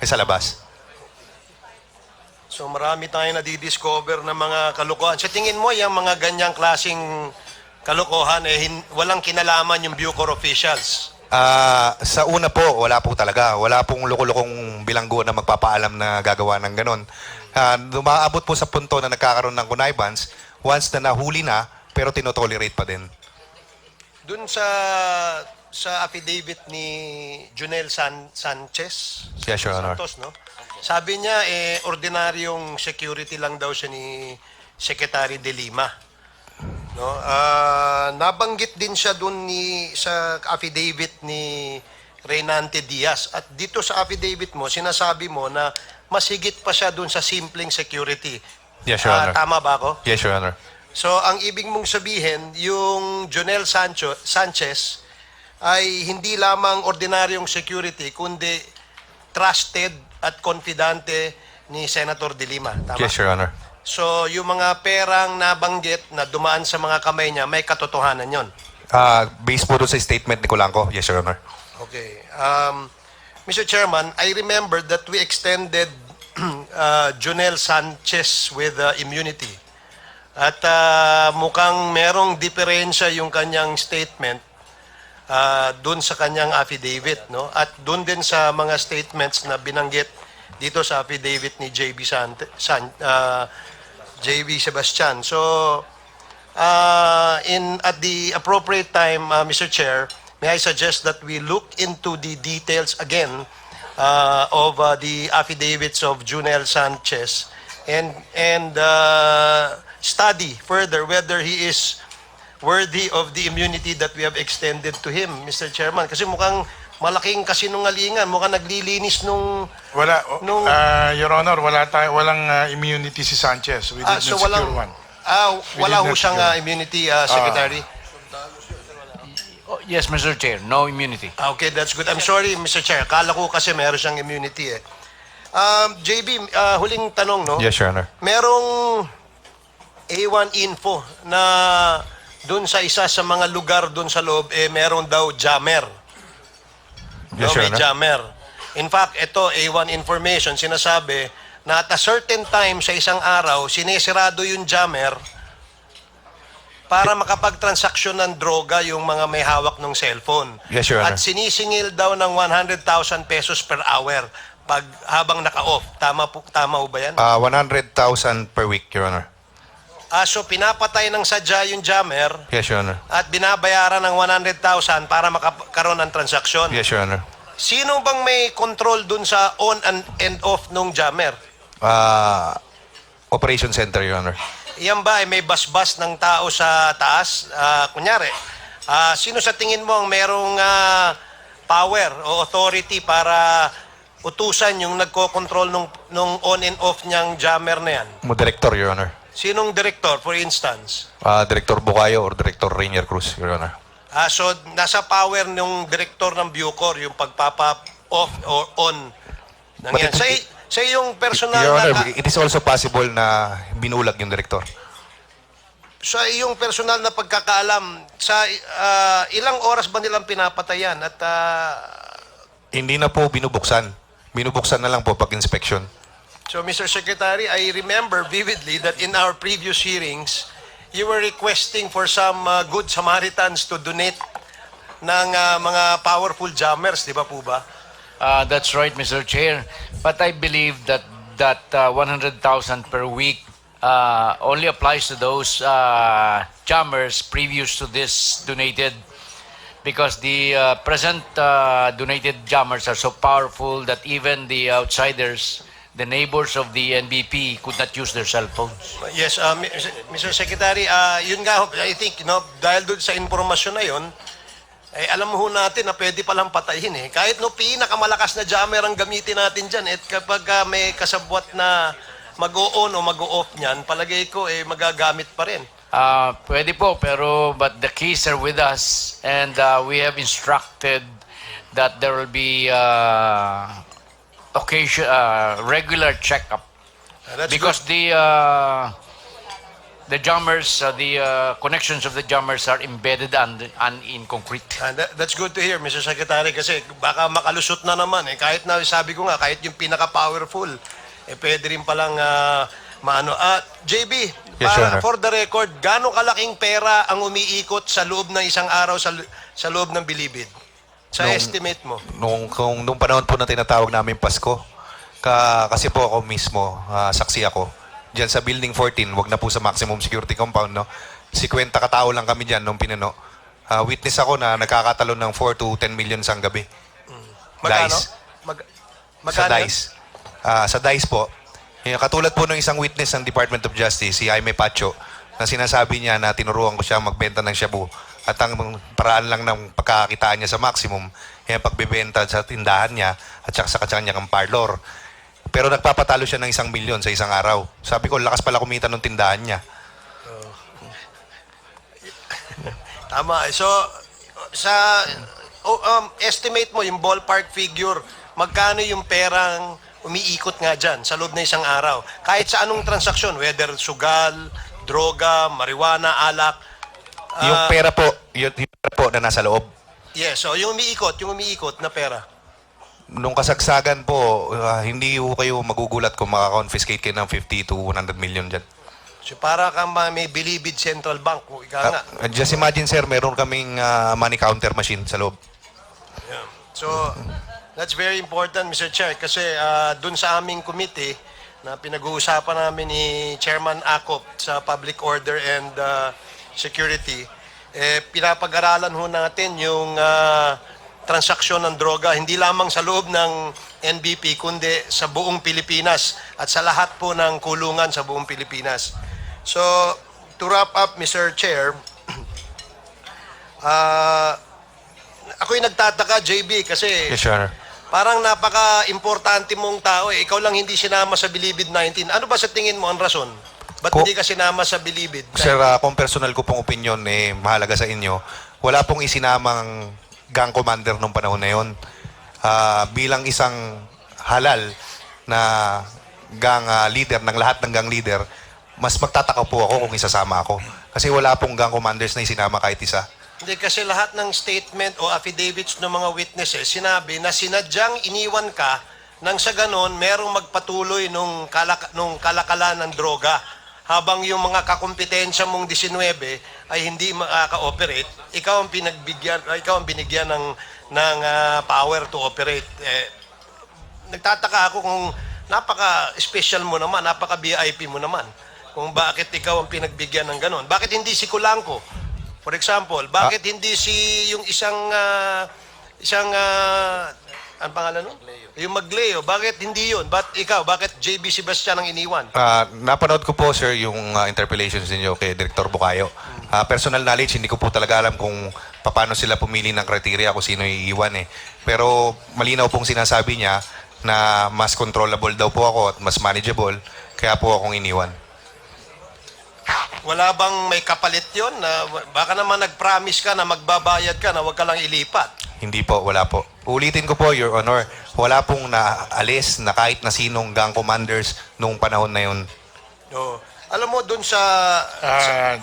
sa labas. So marami tayong nadidiscover na mga kalokohan. Sa tingin mo, yung mga ganyang klaseng kalokohan, walang kinalaman yung Bucor officials? Sa una po, wala po talaga. Wala pong loko-lokong bilanggo na magpapaalam na gagawa ng ganon. Dumaabot po sa punto na nagkakaroon ng connivance once na nahuli na, pero tinotolerate pa din. Dun sa affidavit ni Junel Sanchez? Yes, Your Honor. Santos, no? Sabi niya, ordinaryong security lang daw siya ni Secretary De Lima. No? Nabanggit din siya dun sa affidavit ni Reynante Diaz. At dito sa affidavit mo, sinasabi mo na mas higit pa siya dun sa simpleng security. Yes, Your Honor. Tama ba ako? Yes, Your Honor. So, ang ibig mong sabihin, yung Jonel Sanchez ay hindi lamang ordinaryong security, kundi trusted at confidante ni Senator De Lima. Tama? Yes, Your Honor. So, yung mga perang nabanggit na dumaan sa mga kamay niya, may katotohanan yon. Based po doon sa statement ni Colanco. Yes, Your Honor. Okay. Mr. Chairman, I remember that we extended Jonel Sanchez with immunity. At mukhang merong diferensya yung kanyang statement dun sa kanyang affidavit, no? At dun din sa mga statements na binanggit dito sa affidavit ni JB Sebastian. So, at the appropriate time, Mr. Chair, may I suggest that we look into the details again of the affidavits of Junel Sanchez and study further whether he is worthy of the immunity that we have extended to him, Mr. Chairman. Kasi mukhang malaking kasinungalingan, mukhang naglilinis nung... Your Honor, walang immunity si Sanchez. We did not secure one. Wala did ho not siyang secure. immunity, Secretary. Yes, Mr. Chair, no immunity. Okay, that's good. I'm sorry, Mr. Chair. Kala ko kasi meron siyang immunity eh. JB, huling tanong, no? Yes, Your Honor. Merong A1 info na doon sa isa sa mga lugar doon sa loob, meron daw jammer. Yes, Your May Honor. jammer. In fact, ito, A1 information, sinasabi na at a certain time sa isang araw, sinesirado yung jammer para makapagtransaksyon ng droga yung mga may hawak ng cellphone. Yes, Your Honor. At sinisingil daw ng 100,000 pesos per hour habang naka-off. Tama ho ba yan? 100,000 per week, Your Honor. So pinapatay ng sadya yung jammer Yes, Your Honor. at binabayaran ng 100,000 para makakaroon ng transaksyon. Yes, Your Honor. Sino bang may control dun sa on and off nung jammer? Operation Center, Your Honor. Yan ba ay may basbas ng tao sa taas? Kunyari, sino sa tingin mo ang merong power o authority para utusan yung nagko-control nung on and off niyang jammer na yan? Director, Your Honor. Sinong director, for instance? Director Bukayo or Director Rainier Cruz, Your Honor. So, nasa power ng director ng Bucor yung pagpapa-off or on. But Nangyari. Sa iyong personal Your na... Honor, it is also possible na binulag yung director. Sa iyong personal na pagkakaalam, sa ilang oras ba nilang pinapatayan at Hindi na po binubuksan. Binubuksan na lang po pag inspection. so Mr. Secretary, I remember vividly that in our previous hearings, you were requesting for some good Samaritans to donate ng mga powerful jammers, di ba po ba? That's right, Mr. Chair. But I believe that 100,000 per week only applies to those jammers previous to this donated, because the present donated jammers are so powerful that even the outsiders, the neighbors of the NBP, could not use their cell phones. Yes, Mr. Secretary, yun nga, I think, dahil doon sa informasyon na yun, alam mo ho natin na pwede palang patayin eh. Kahit pinakamalakas na jammer ang gamitin natin dyan, kapag may kasabwat na mag-o-on o mag-o-off niyan, palagay ko magagamit pa rin. Pwede po, but the keys are with us, and we have instructed that there will be regular checkup, That's because good. the jammers, the connections of the jammers are embedded and in concrete. And that's good to hear, Mr. Secretary, kasi baka makalusot na naman. Kahit na, sabi ko nga, kahit yung pinaka-powerful, pwede rin palang maano. JB, Yes, Your Honor. for the record, gaano kalaking pera ang umiikot sa loob ng isang araw sa loob ng Bilibid? Sa estimate mo? Nung panahon po na tinatawag namin Pasko, kasi po ako mismo, saksi ako. Diyan sa Building 14, wag na po sa maximum security compound, no? 50 katao lang kami diyan nung pinano. Witness ako na nagkakatalon ng 4 to 10 million sa gabi. Magkano? Dice. Sa Magkano? DICE. Sa DICE po. Katulad po ng isang witness ng Department of Justice, si Jaime Pacho, na sinasabi niya na tinuruan ko siya magbenta ng shabu. At ang paraan lang ng pagkakakitaan niya sa maximum, yung pagbebenta sa tindahan niya at saka sa kanyang parlor. Pero nagpapatalo siya ng 1 milyon sa isang araw. Sabi ko, lakas pala kumita ng tindahan niya. Tama. So, estimate mo yung ballpark figure, magkano yung perang umiikot nga dyan sa loob na isang araw? Kahit sa anong transaksyon, whether sugal, droga, marijuana, alak. Yung pera po na nasa loob. Yes, so yung umiikot na pera. Nung kasagsagan po, hindi po kayo magugulat kung makakonfiscate kayo ng 50 to 100 million dyan. So para kang may Bilibid Central Bank, kung ika nga. Just imagine, sir, meron kaming money counter machine sa loob. Yeah. So, that's very important, Mr. Chair, kasi dun sa aming committee na pinag-uusapan namin ni Chairman Acop sa Public Order and Security, pinapag-aralan ho natin yung transaksyon ng droga, hindi lamang sa loob ng NBP, kundi sa buong Pilipinas at sa lahat po ng kulungan sa buong Pilipinas. So, to wrap up, Mr. Chair, ako'y nagtataka, JB, kasi Yes, Your Honor. parang napaka-importante mong tao. Ikaw lang hindi sinama sa Bilibid 19. Ano ba sa tingin mo ang rason? Ba't hindi ka sinama sa Bilibid 19? Sir, kung personal ko pong opinion, mahalaga sa inyo, wala pong isinamang gang commander nung panahon na yun. Bilang isang halal na gang leader, ng lahat ng gang leader, mas magtataka po ako kung isasama ako. Kasi wala pong gang commanders na isinama kahit isa. Hindi, kasi lahat ng statement o affidavits ng mga witnesses, sinabi na sinadyang iniwan ka nang sa ganon, merong magpatuloy nung kalakalan ng droga. Habang yung mga kakumpetensya mong 19 ay hindi makaka-operate, ikaw ang binigyan ng power to operate. Nagtataka ako kung napaka-special mo naman, napaka-VIP mo naman. Kung bakit ikaw ang pinagbigyan ng ganon. Bakit hindi si Kulangko? For example, bakit hindi yung ang pangalan nun? Yung Magleo, bakit hindi yun? Bakit JB Sebastian ang iniwan? Napanood ko po, sir, yung interpellations ninyo kay Director Bukayo. Personal knowledge, hindi ko po talaga alam kung paano sila pumili ng criteria kung sino iiwan eh. Pero malinaw pong sinasabi niya na mas controllable daw po ako at mas manageable, kaya po akong iniwan. Wala bang may kapalit yon na baka naman nag-promise ka na magbabayad ka na wag ka lang ilipat? Hindi po, wala po. Ulitin ko po, Your Honor, wala pong naalis na kahit na sinong gang commanders nung panahon na yun. No. Alam mo dun sa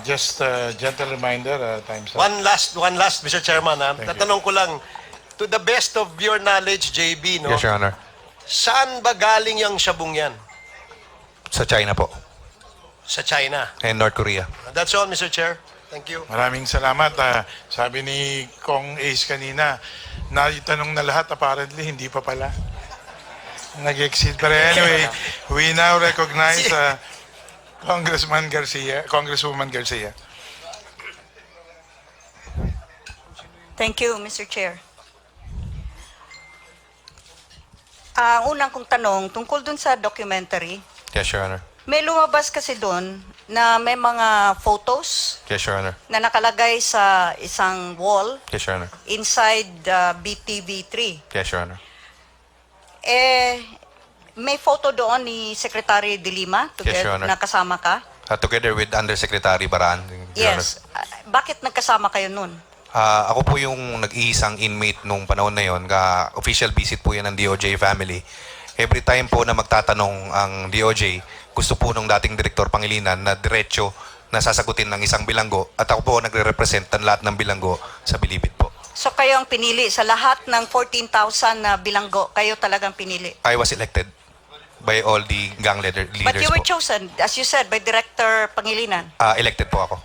Just a gentle reminder, time's up. one last Mr. Chairman, tatanong ko lang, to the best of your knowledge, JB, no? Yes, Your Honor. Saan ba galing yung shabong yan? Sa China po. Sa China. And North Korea. That's all, Mr. Chair. Thank you. Maraming salamat. Sabi ni Kong Ace kanina, naitanong na lahat, apparently, hindi pa pala. Nag-exceed. Pero anyway, we now recognize Congresswoman Garcia. Thank you, Mr. Chair. Ang unang kong tanong, tungkol dun sa documentary, Yes, Your Honor. may lumabas kasi dun na may mga photos Yes, Your Honor. na nakalagay sa isang wall Yes, Your Honor. inside BTV3. Yes, Your Honor. May photo doon ni Secretary De Lima Yes, Your Honor. na kasama ka? Together with Undersecretary Baraan. Your Honor. Yes. Bakit nagkasama kayo nun? Ako po yung nag-iisang inmate nung panahon na yon. Official visit po yan ng DOJ family. Every time po na magtatanong ang DOJ, gusto po nung dating Direktor Pangilinan na diretso na sasagutin ng isang bilanggo at ako po nagre-represent ng lahat ng bilanggo sa Bilibid po. So kayo ang pinili sa lahat ng 14,000 na bilanggo, kayo talagang pinili. I was elected by all the gang leaders But you were po. chosen, as you said, by Director Pangilinan. Elected po ako.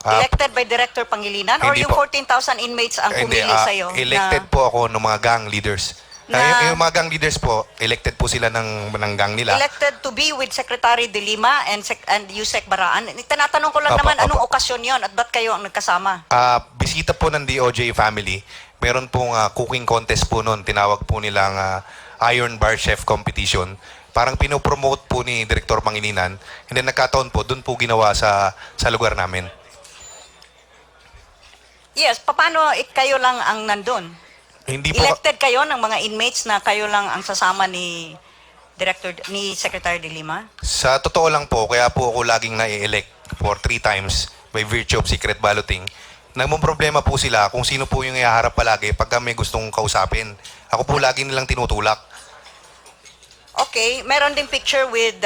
Elected by Director Pangilinan or Hindi yung po. 14,000 inmates ang Hindi, pumili sa'yo? elected po ako ng mga gang leaders. Na- Yung mga gang leaders po, elected po sila ng gang nila. Elected to be with Secretary De Lima and Yusek Baraan. Tinatanong ko lang Opo, naman, anong opo. okasyon yon at ba't kayo ang nagkasama? Bisita po ng DOJ family, meron pong cooking contest po noon, tinawag po nilang Iron Bar Chef Competition. Parang pinopromote po ni Director Pangilinan, and then nagkataon po, doon po ginawa sa lugar namin. Yes, paano kayo lang ang nandun? Hindi po, Elected kayo ng mga inmates na kayo lang ang sasama ni Secretary De Lima? sa totoo lang po, kaya po ako laging na-elect for 3 times by virtue of secret balloting. Problema po sila kung sino po yung ihaharap palagi pagka may gustong kausapin. Ako po lagi nilang tinutulak. Okay, meron din picture with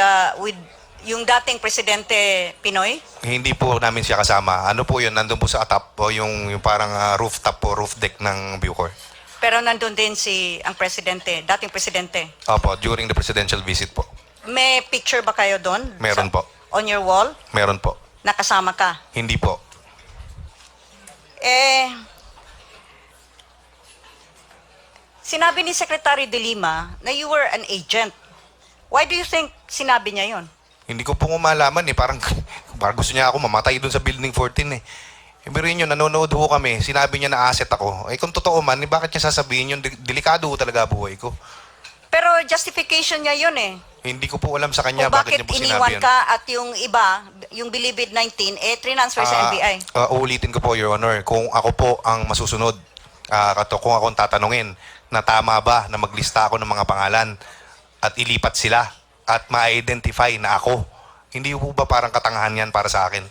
yung dating Presidente Pinoy? Hindi po namin siya kasama. Ano po yun? Nandun po sa atap o yung parang rooftop po, roof deck ng Bucor. Pero nandun din ang Presidente, dating Presidente. Opo, during the presidential visit po. May picture ba kayo doon? Meron po. On your wall? Meron po. Nakasama ka? Hindi po. Sinabi ni Secretary De Lima na you were an agent. Why do you think sinabi niya yon? Hindi ko po malaman eh. Parang gusto niya ako mamatay dun sa building 14 eh. Pero yun, nanonood ho kami. Sinabi niya na asset ako. Eh kung totoo man, bakit niya sasabihin yun? Delikado ho talaga buhay ko. Pero justification niya yun eh. Hindi ko po alam sa kanya Kung bakit bakit niya po sinabi iniwan yun. ka at yung iba, yung Bilibid 19, transfer sa NBI. Uulitin ko po, Your Honor. Kung ako po ang masusunod, kung ako ang tatanungin, na tama ba na maglista ako ng mga pangalan at ilipat sila at ma-identify na ako, hindi po ba parang katangahan yan para sa akin?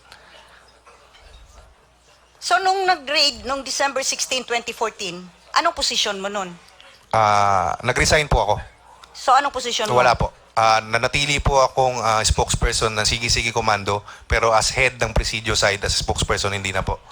So nung nag-raid nung December 16, 2014, anong posisyon mo nun? Nag-resign po ako. So anong posisyon mo? Wala po. Nanatili po akong spokesperson ng Sige-Sige Commando, pero as head ng Presidio side, as spokesperson, hindi na po.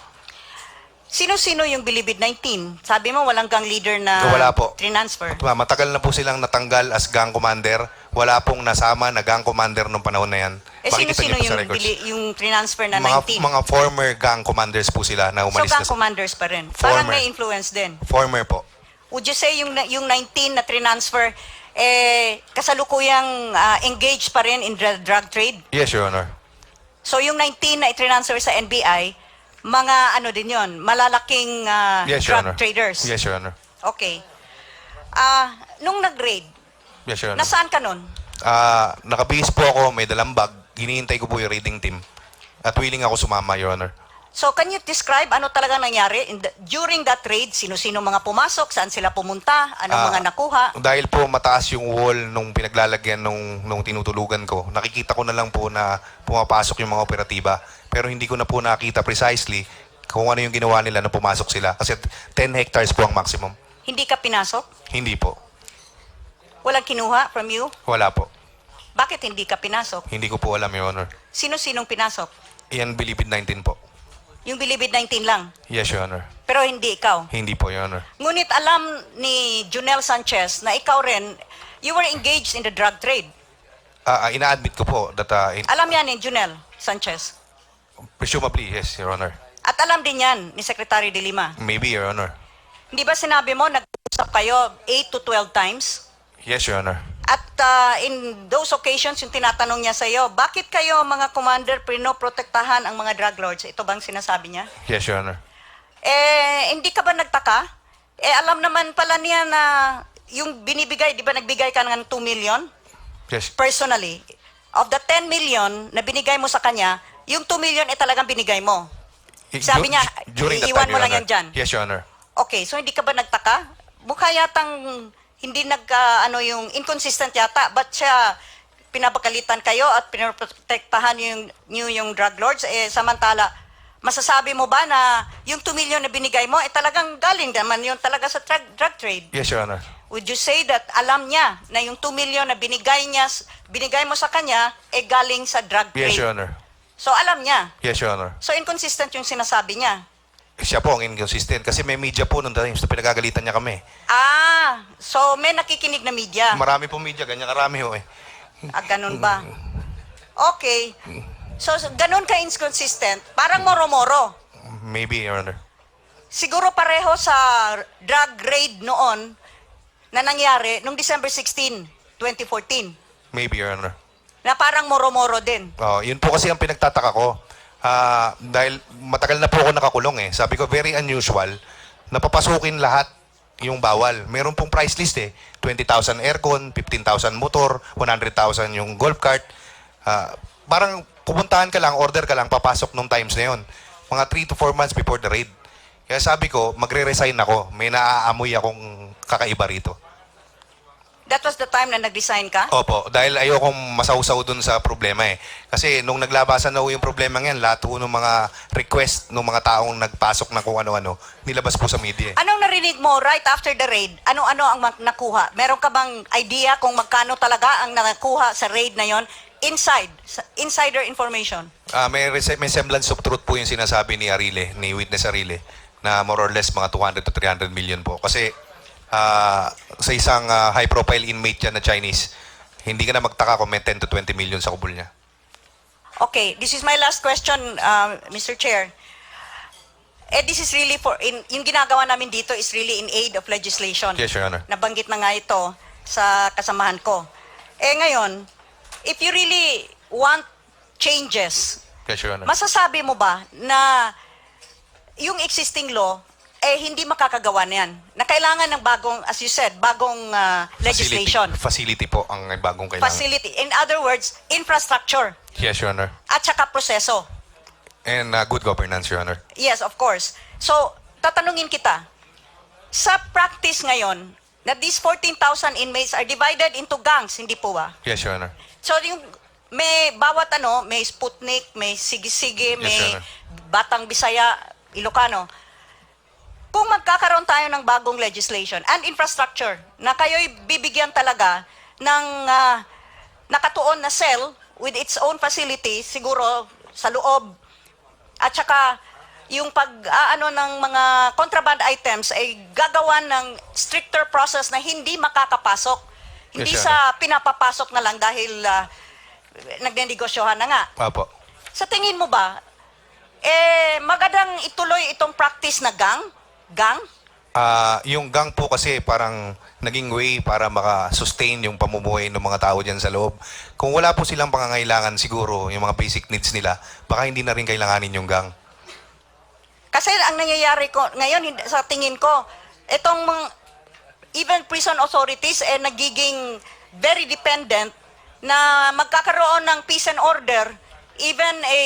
Sino-sino yung Bilibid 19? Sabi mo walang gang leader na Wala po. transfer. Matagal na po silang natanggal as gang commander. Wala pong nasama na gang commander nung panahon na yan. Makikita Sino-sino niyo po sa yung, records. yung transfer na Mga 19? mga former gang commanders po sila na So umalis gang na. commanders pa rin. Parang Former. may influence din. Former po. Would you say yung 19 na transfer kasalukuyang engaged pa rin in drug trade? Yes, Your Honor. So yung 19 na transfer sa NBI, mga ano din yon, malalaking Yes, Your Honor. drug traders. Yes, Your Honor. Okay. Nung nag-raid, Yes, Your Honor. nasaan ka nun? Nakabihis po ako, may dalang bag. Hinihintay ko po yung raiding team. At willing ako sumama, Your Honor. So can you describe ano talaga nangyari during that raid? Sino-sino mga pumasok? Saan sila pumunta? Anong mga nakuha? Dahil po mataas yung wall nung pinaglalagyan nung tinutulugan ko, nakikita ko na lang po na pumapasok yung mga operatiba. Pero hindi ko na po nakita precisely kung ano yung ginawa nila na pumasok sila. Kasi 10 hectares po ang maximum. Hindi ka pinasok? Hindi po. Walang kinuha from you? Wala po. Bakit hindi ka pinasok? Hindi ko po alam, Your Honor. Sino-sinong pinasok? Iyan Bilibid 19 po. Yung Bilibid 19 lang. Yes, Your Honor. Pero hindi ikaw. Hindi po, Your Honor. Ngunit alam ni Junel Sanchez na ikaw rin, you were engaged in the drug trade. Ina-admit ko po that Alam yan ni Junel Sanchez. presumably, yes, Your Honor. At alam din yan ni Secretary De Lima. Maybe, Your Honor. Hindi ba sinabi mo, nag-usap kayo 8 to 12 times? Yes, Your Honor. At in those occasions, yung tinatanong niya sa iyo, bakit kayo mga commander pinoprotektahan ang mga drug lords? Ito bang sinasabi niya? Yes, Your Honor. Hindi ka ba nagtaka? Alam naman pala niya na yung binibigay, di ba nagbigay ka ng 2 million? Yes. Personally, of the 10 million na binigay mo sa kanya, yung 2 million talagang binigay mo. Sabi niya, During that iiwan time, mo Your lang yan Honor. dyan. Yes, Your Honor. Okay, so hindi ka ba nagtaka? Mukha yatang hindi yung inconsistent yata. Ba't siya pinapagalitan kayo at pinoprotektahan yung drug lords? Samantala, masasabi mo ba na yung 2 million na binigay mo, talagang galing naman yun talaga sa drug trade? Yes, Your Honor. Would you say that alam niya na yung 2 million na binigay mo sa kanya, galing sa drug trade? Yes, Your Honor. So alam niya. Yes, Your Honor. So inconsistent yung sinasabi niya. Siya po ang inconsistent kasi may media po nung times na pinagagalitan niya kami. So may nakikinig na media. Marami po media, ganyan karami ho eh. Ganun ba? Okay. So ganun ka inconsistent, parang moro-moro. Maybe, Your Honor. Siguro pareho sa drug raid noon na nangyari noong December 16, 2014. Maybe, Your Honor. Na parang moro-moro din. Yun po kasi ang pinagtataka ko. Dahil matagal na po ako nakakulong eh. Sabi ko, very unusual. Napapasukin lahat yung bawal. Meron pong price list eh. 20,000 aircon, 15,000 motor, 100,000 yung golf cart. Parang pupuntahan ka lang, order ka lang, papasok nung times na yun. Mga 3 to 4 months before the raid. Kaya sabi ko, magre-resign ako. May naaamoy akong kakaiba rito. That was the time na nag-resign ka? Opo, dahil ayokong masausaw dun sa problema eh. Kasi nung naglabasan na ho yung problema ngayon, lahat ho ng mga request ng mga taong nagpasok na kung ano-ano, nilabas po sa media eh. Anong narinig mo right after the raid? Ano-ano ang nakuha? Meron ka bang idea kung magkano talaga ang nakuha sa raid na yon? Insider information. May semblance of truth po yung sinasabi ni Arile, ni Witness Arile, na more or less mga 200 to 300 million po. Kasi sa isang high-profile inmate yan na Chinese, hindi ka na magtaka kung may 10 to 20 million sa kubol niya. Okay, this is my last question, Mr. Chair. This is really yung ginagawa namin dito is really in aid of legislation. Yes, Your Honor. Nabanggit na nga ito sa kasamahan ko. Ngayon, if you really want changes, Yes, Your Honor. masasabi mo ba na yung existing law, hindi makakagawa niyan? Na kailangan ng bagong, as you said, bagong legislation. Facility po ang bagong kailangan. Facility. In other words, infrastructure. Yes, Your Honor. At saka proseso. And good governance, Your Honor. Yes, of course. So, tatanungin kita, sa practice ngayon, na these 14,000 inmates are divided into gangs, hindi po ba? Yes, Your Honor. So, yung may bawat may Sputnik, may Sige-Sige, Yes, may Your Honor. Batang Bisaya, Ilocano. Kung magkakaroon tayo ng bagong legislation and infrastructure na kayo'y bibigyan talaga ng nakatuon na cell with its own facility, siguro sa loob, at saka yung pag-aano ng mga contraband items ay gagawan ng stricter process na hindi makakapasok. Hindi Yes, Your sa pinapapasok na lang dahil nagnenegosyohan na nga. Opo. Sa tingin mo ba, magandang ituloy itong practice na gang? Yung gang po kasi parang naging way para maka-sustain yung pamumuhay ng mga tao dyan sa loob. Kung wala po silang pangangailangan siguro, yung mga basic needs nila, baka hindi na rin kailanganin yung gang. Kasi ang nangyayari ko ngayon, sa tingin ko, itong even prison authorities nagiging very dependent na magkakaroon ng peace and order, even a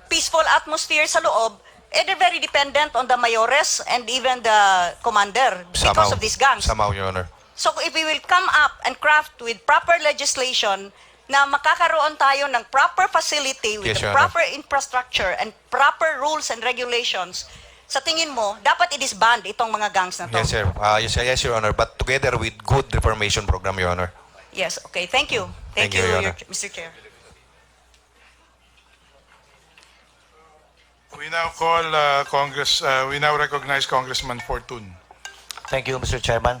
peaceful atmosphere sa loob, they're very dependent on the mayores and even the commander because of these gangs. Somehow, Your Honor. So if we will come up and craft with proper legislation na makakaroon tayo ng proper facility with Yes, the Your Honor. proper infrastructure and proper rules and regulations, sa tingin mo, dapat i-disband itong mga gangs na to? Yes, sir. Yes, Your Honor. But together with good reformation program, Your Honor. Yes, okay. Thank you. Thank you, Your Honor. Mr. Chair. We now call we now recognize Congressman Fortun. Thank you, Mr. Chairman.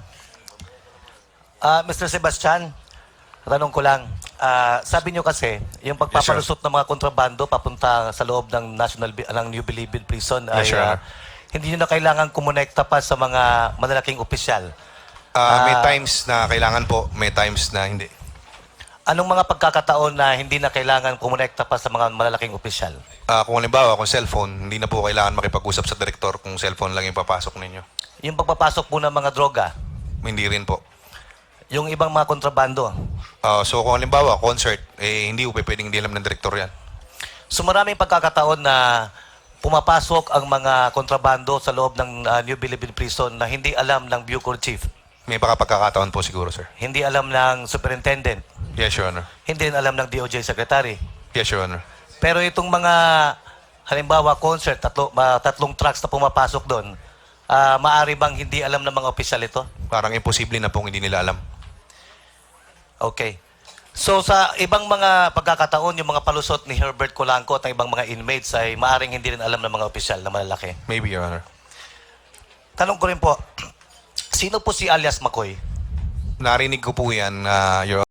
Mr. Sebastian, tanong ko lang, sabi niyo kasi, yung pagpapalusot ng mga kontrabando papunta sa loob ng ng New Bilibid Prison ay Yes, Your Honor. hindi niyo na kailangan kumonekta pa sa mga malalaking opisyal. May times na kailangan po, may times na hindi. Anong mga pagkakataon na hindi na kailangan kumonekta pa sa mga malalaking opisyal? Kung halimbawa, kung cellphone, hindi na po kailangan makipag-usap sa direktor kung cellphone lang yung papasok ninyo. Yung pagpapasok po ng mga droga, Hindi rin po. yung ibang mga kontrabando. So kung halimbawa, concert, hindi po pwedeng hindi alam ng direktor yan. So maraming pagkakataon na pumapasok ang mga kontrabando sa loob ng New Bilibid Prison na hindi alam ng Bucor Chief, May pagkakataon po siguro, sir. hindi alam ng Superintendent, Yes, Your Honor. hindi rin alam ng DOJ Secretary. Yes, Your Honor. Pero itong mga, halimbawa, concert, tatlong trucks na pumapasok doon, maari bang hindi alam ng mga opisyal ito? Parang imposible na pong hindi nila alam. Okay. So sa ibang mga pagkakataon, yung mga palusot ni Herbert Colanco at ng ibang mga inmates ay maaring hindi rin alam ng mga opisyal na malalaki. Maybe, Your Honor. Tanong ko rin po, sino po si alias McCoy? Narinig ko po yan, Your